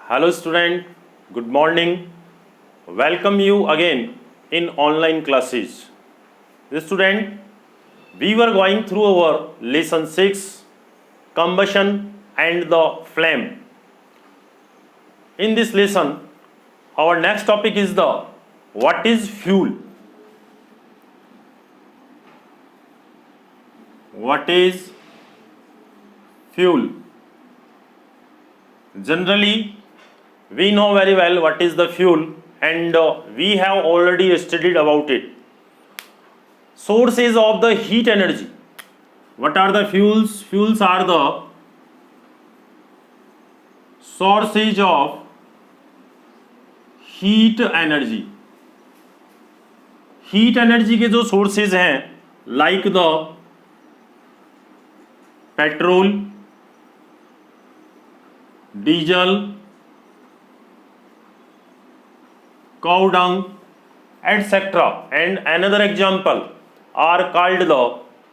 Hello student, good morning. Welcome you again in online classes. Student, we were going through our lesson 6 combustion and the flame. In this lesson, our next topic is the what is fuel? What is fuel? Generally, we know very well what is the fuel and we have already studied about it. Sources of the heat energy. What are the fuels? Fuels are the sources of heat energy. Heat energy के जो sources हैं like the petrol, diesel, cow dung, etc. and another example are called the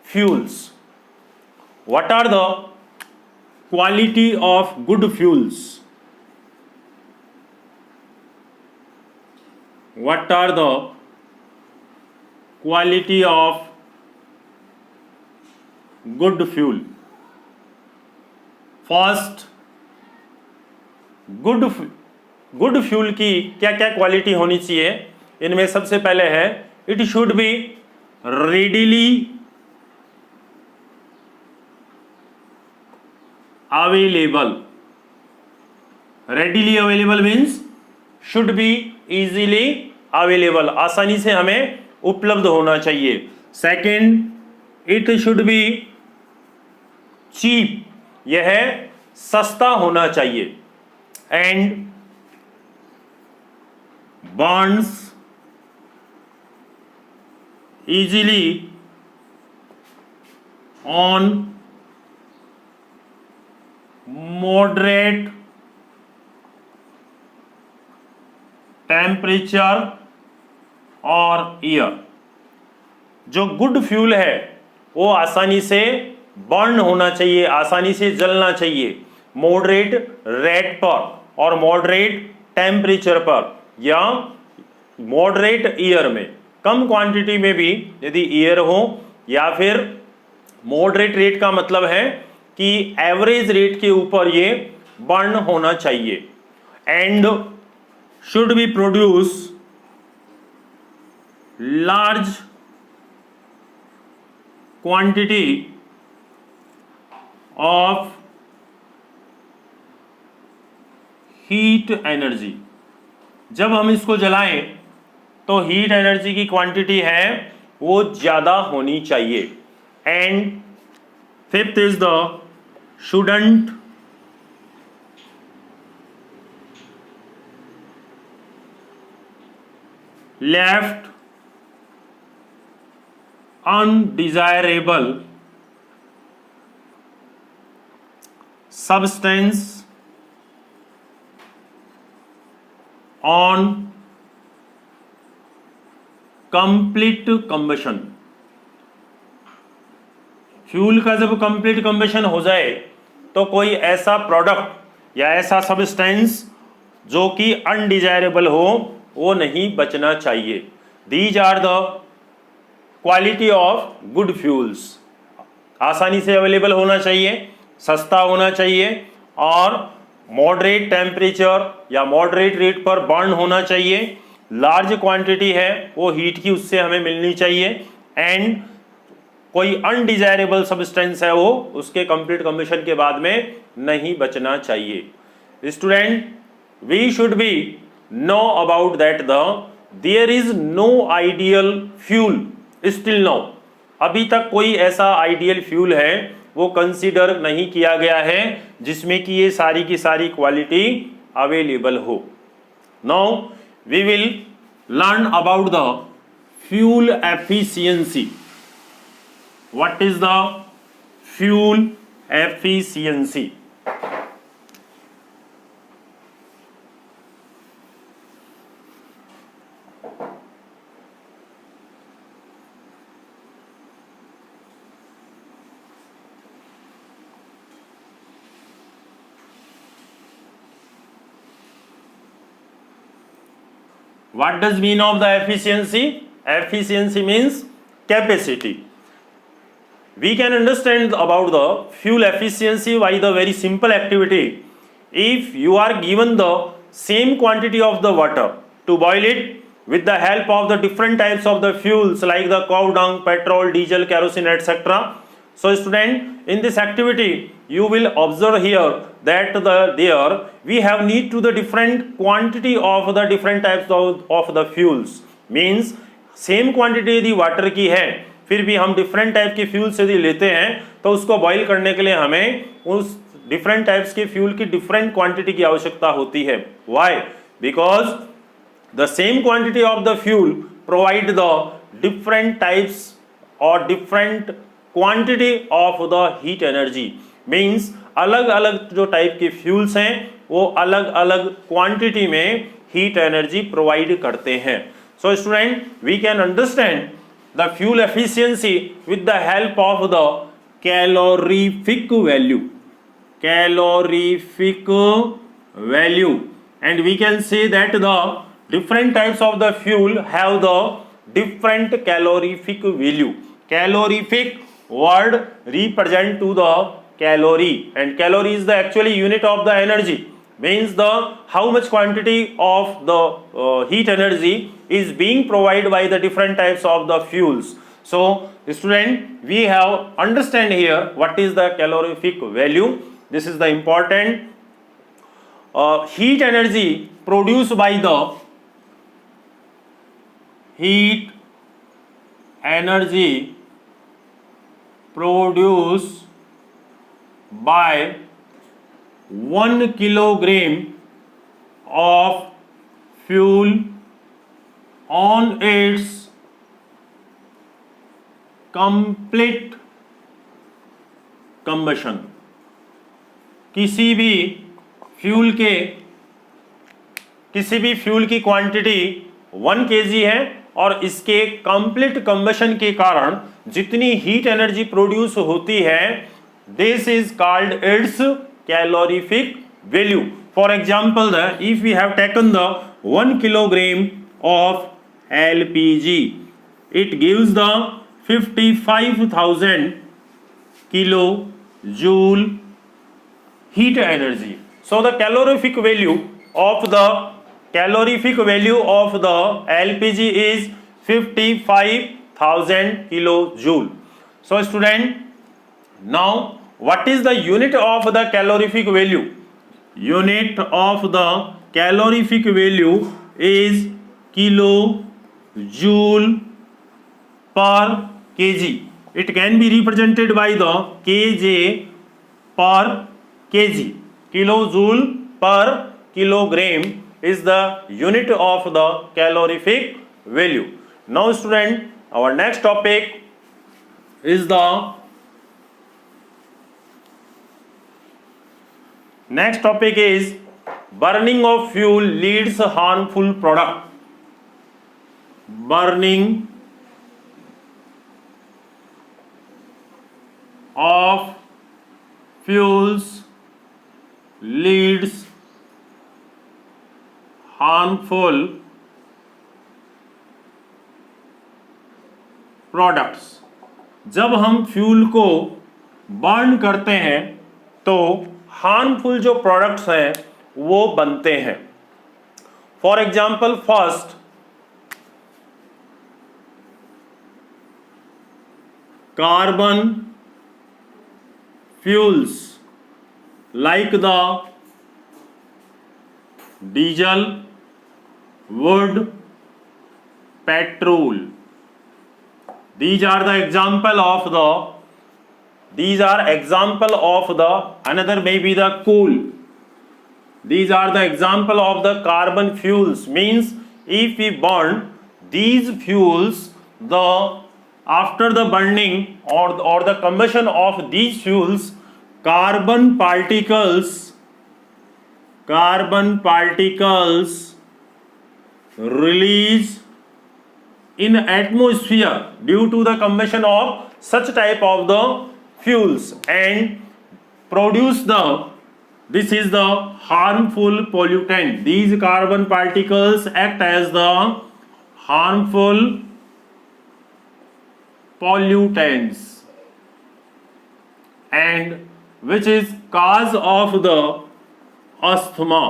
fuels. What are the quality of good fuels? What are the quality of good fuel? First, good fuel की क्या क्या quality होनी चाहिए? इनमें सबसे पहले है it should be readily available. Readily available means should be easily available, आसानी से हमें उपलब्ध होना चाहिए. Second, it should be cheap, यह सस्ता होना चाहिए. And burns easily on moderate temperature और एयर. जो गुड फ्यूल है वो आसानी से बर्न होना चाहिए, आसानी से जलना चाहिए मॉडरेट रेट पर और मॉडरेट टेम्परेचर पर या मॉडरेट ईयर में. कम क्वांटिटी में भी यदि ईयर हो या फिर मॉडरेट रेट का मतलब है कि एवरेज रेट के ऊपर ये बर्न होना चाहिए. And should be produce large quantity of heat energy. जब हम इसको जलाएं तो हीट एनर्जी की क्वांटिटी है वो ज्यादा होनी चाहिए. And fifth is the shouldn't left undesirable substance on complete combustion. Fuel का जब कंप्लीट कंबशन हो जाए तो कोई ऐसा प्रोडक्ट या ऐसा सब्सटेंस जो कि अनडिजायरेबल हो वो नहीं बचना चाहिए. These are the quality of good fuels. आसानी से अवेलेबल होना चाहिए, सस्ता होना चाहिए और मॉडरेट टेम्परेचर या मॉडरेट रेट पर बर्न होना चाहिए. लार्ज क्वांटिटी है वो हीट की उससे हमें मिलनी चाहिए. एंड कोई अनडिजायरेबल सब्सटेंस है वो उसके कंप्लीट कंबशन के बाद में नहीं बचना चाहिए. Student, we should be know about that there is no ideal fuel still no. अभी तक कोई ऐसा आइडियल फ्यूल है वो कंसीडर नहीं किया गया है जिसमें कि ये सारी की सारी क्वालिटी अवेलेबल हो. Now we will learn about the fuel efficiency. What is the fuel efficiency? What does mean of the efficiency? Efficiency means capacity. We can understand about the fuel efficiency by the very simple activity. If you are given the same quantity of the water to boil it with the help of the different types of the fuels like the cow dung, petrol, diesel, kerosene, etc. So student, in this activity you will observe here that there we have need to the different quantity of the different types of the fuels. Means same quantity यदि water की है फिर भी हम different type के fuels यदि लेते हैं तो उसको बॉईल करने के लिए हमें उस डिफरेंट टाइप्स के फ्यूल की डिफरेंट क्वांटिटी की आवश्यकता होती है. Why? Because the same quantity of the fuel provide the different types और different quantity of the heat energy. Means अलग अलग जो टाइप के फ्यूल्स हैं वो अलग अलग क्वांटिटी में हीट एनर्जी प्रोवाइड करते हैं. So student, we can understand the fuel efficiency with the help of the calorific value. Calorific value, and we can say that the different types of the fuel have the different calorific value. Calorific word represent to the calorie, and calorie is the actually unit of the energy. Means the how much quantity of the heat energy is being provided by the different types of the fuels. So student, we have understand here what is the calorific value. This is the important heat energy produced by the heat energy produced by 1 kilogram of fuel on its complete combustion. किसी भी fuel की quantity 1 kg है और इसके complete combustion के कारण जितनी heat energy produce होती है, this is called its calorific value. For example, if we have taken the 1 kilogram of LPG, it gives the 55,000 kilojoule heat energy. So the calorific value of the LPG is 55,000 kilojoule. So student, now what is the unit of the calorific value? Unit of the calorific value is kilojoule per kg. It can be represented by the kJ per kg. Kilojoule per kilogram is the unit of the calorific value. Now student, our next topic is the burning of fuel leads harmful product. Burning of fuels leads harmful products. जब हम fuel को burn करते हैं तो harmful जो products हैं वो बनते हैं. For example, first carbon fuels like the diesel, wood, petrol. These are example of the another may be the coal. These are the example of the carbon fuels. Means if we burn these fuels, after the burning or the combustion of these fuels, carbon particles release in atmosphere due to the combustion of such type of the fuels and produce the this is the harmful pollutant. These carbon particles act as the harmful pollutants and which is cause of the asthma.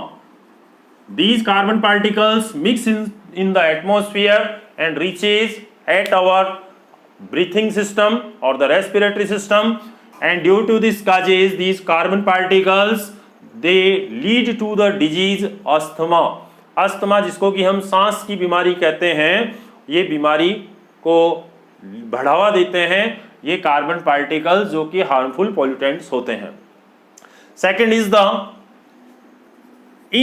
These carbon particles mix in the atmosphere and reaches at our breathing system or the respiratory system, and due to this causes, these carbon particles they lead to the disease asthma. Asthma जिसको कि हम सांस की बीमारी कहते हैं, ये बीमारी को बढ़ावा देते हैं ये कार्बन पार्टिकल्स जो कि हार्मफुल पॉल्यूटेंट्स होते हैं. Second is the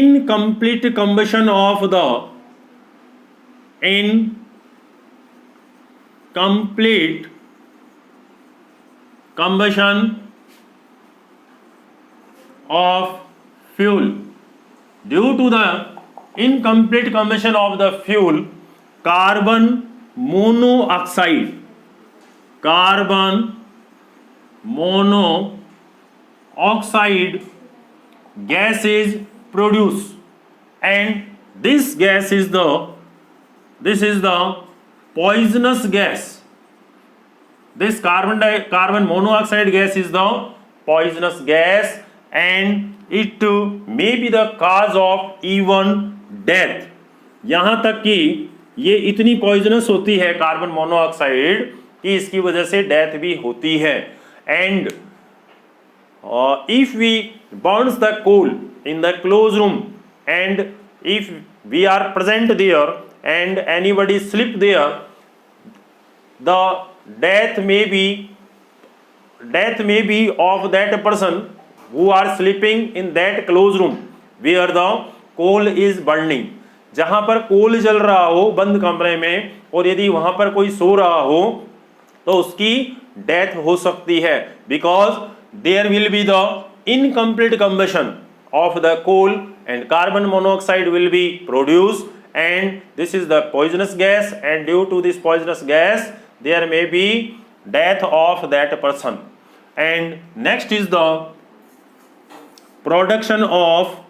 incomplete combustion of the complete combustion of fuel. Due to the incomplete combustion of the fuel, carbon monoxide gas is produced, and this is the poisonous gas. This carbon monoxide gas is the poisonous gas, and it may be the cause of even death. यहाँ तक कि ये इतनी poisonous होती है carbon monoxide कि इसकी वजह से डेथ भी होती है. And if we burns the coal in the closed room and if we are present there and anybody sleep there, the death may be of that person who are sleeping in that closed room where the coal is burning. जहां पर कोल जल रहा हो बंद कमरे में और यदि वहां पर कोई सो रहा हो तो उसकी डेथ हो सकती है, because there will be the incomplete combustion of the coal and carbon monoxide will be produced, and this is the poisonous gas, and due to this poisonous gas there may be death of that person. And next is the production of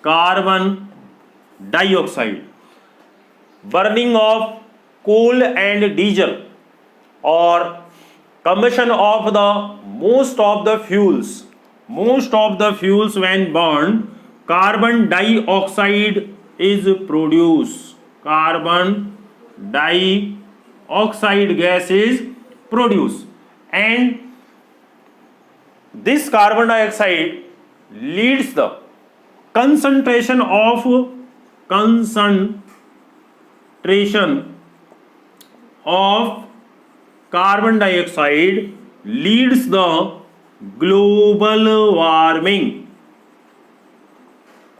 carbon dioxide. Burning of coal and diesel or combustion of the most of the fuels when burned, carbon dioxide is produced. Carbon dioxide gas is produced, and this carbon dioxide leads the concentration of carbon dioxide leads the global warming.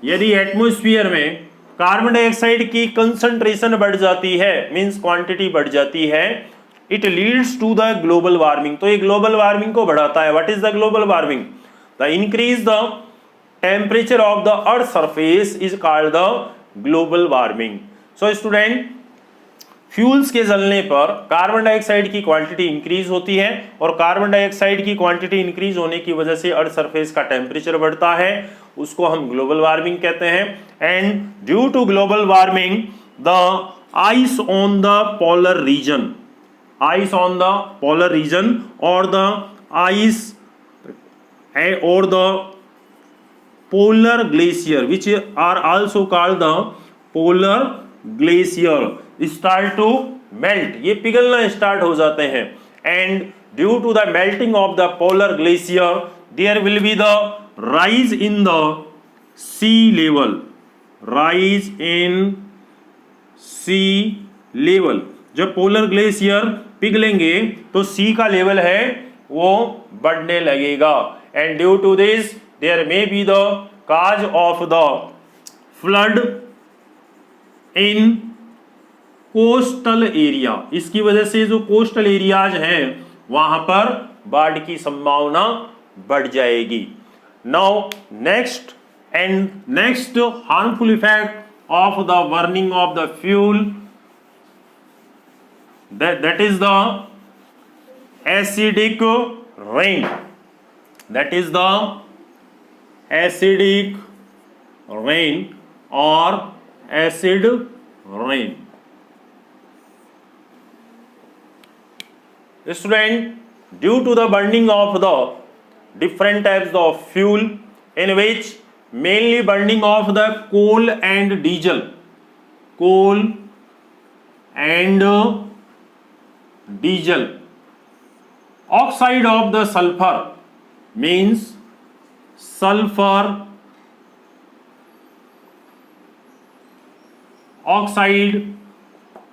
यदि atmosphere में carbon dioxide की concentration बढ़ जाती है, means quantity बढ़ जाती है, it leads to the global warming. तो ये ग्लोबल वार्मिंग को बढ़ाता है. What is the global warming? The increase the temperature of the earth surface is called the global warming. So student, fuels के जलने पर कार्बन डाइऑक्साइड की quantity increase होती है और कार्बन डाइऑक्साइड की क्वांटिटी इंक्रीज होने की वजह से अर्थ सरफेस का टेम्परेचर बढ़ता है, उसको हम ग्लोबल वार्मिंग कहते हैं. And due to global warming the ice on the polar region और द आइस और the polar glacier which are also called the polar glacier start to melt. ये पिघलना स्टार्ट हो जाते हैं. And due to the melting of the polar glacier there will be the rise in the sea level. जब polar glacier पिघलेंगे तो sea का level है वो बढ़ने लगेगा. And due to this there may be the cause of the flood in coastal area. इसकी वजह से जो कोस्टल एरियाज हैं वहां पर बाढ़ की संभावना बढ़ जाएगी. Now next harmful effect of the burning of the fuel, that is the acidic rain, that is the acidic rain or acid rain. Student, due to the burning of the different types of fuel, in which mainly burning of the coal and diesel, oxide of the sulfur, means sulfur oxide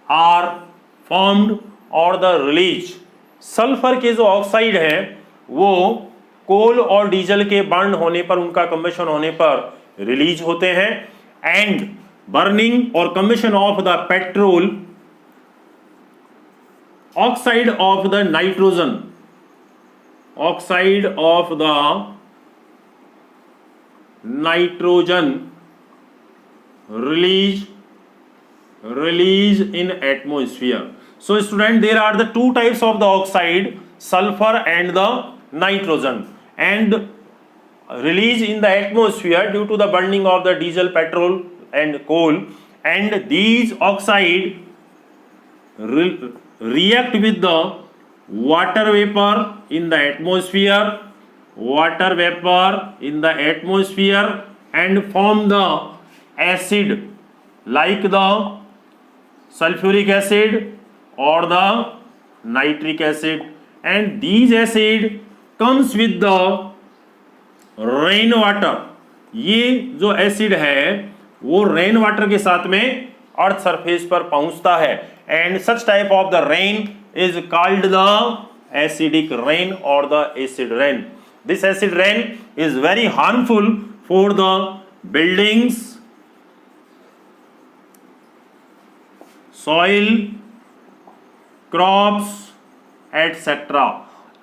are formed और the release, sulphur के जो oxide है वो कोल और diesel के burn होने पर, उनका कम्बशन होने पर रिलीज होते हैं. एंड बर्निंग और combustion of the petrol, oxide of the nitrogen, oxide of the nitrogen release in atmosphere. So student, there are the two types of the oxide, sulfur and the nitrogen, and release in the atmosphere due to the burning of the diesel, petrol and coal. And these oxide react with the water vapor in the atmosphere, and form the acid like the sulfuric acid or the nitric acid. And these acid comes with the rain water. ये जो acid है वो rain water के साथ में earth surface पर पहुंचता है. And such type of the rain is called the acidic rain और the acid rain. This acid rain is very harmful for the buildings, soil, crops etcetera.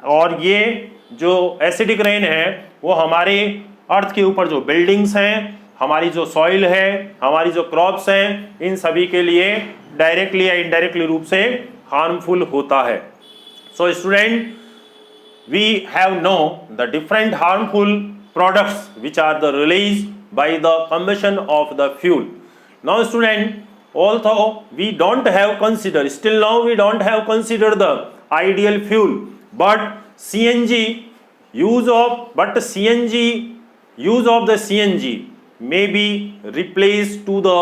और ये जो एसिडिक रेन है वो हमारे अर्थ के ऊपर जो बिल्डिंग्स हैं, हमारी जो सॉइल है, हमारी जो क्रॉप्स हैं, इन सभी के लिए डायरेक्टली या इनडायरेक्टली रूप से हार्मफुल होता है. So student, we have know the different harmful products which are the release by the combustion of the fuel. Now student, although we don't have considered, still now we don't have considered the ideal fuel, but CNG use of the CNG may be replaced to the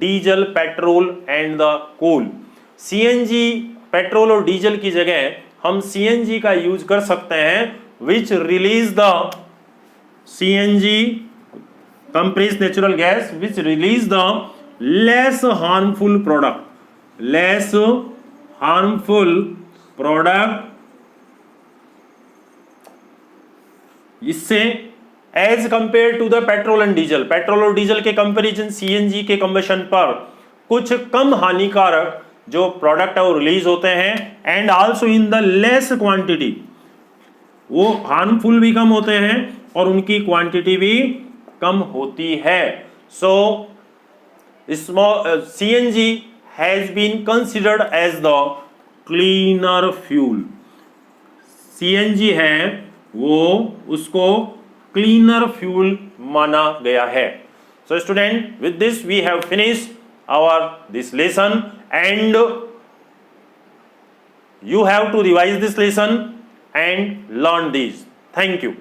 diesel, petrol and the coal. CNG petrol और diesel की जगह हम CNG का use कर सकते हैं, which release the CNG compressed natural gas, which release the less harmful product. इससे as compare to the petrol and diesel, petrol और डीजल के कंपैरिजन CNG के कंबशन पर कुछ कम हानिकारक जो प्रोडक्ट है वो रिलीज होते हैं. And also in the less quantity, वो हार्मफुल भी कम होते हैं और उनकी क्वांटिटी भी कम होती है. सो CNG has been considered as the cleaner fuel. CNG है वो उसको cleaner fuel माना गया है. So student, with this we have finished this lesson, and you have to revise this lesson and learn these. Thank you.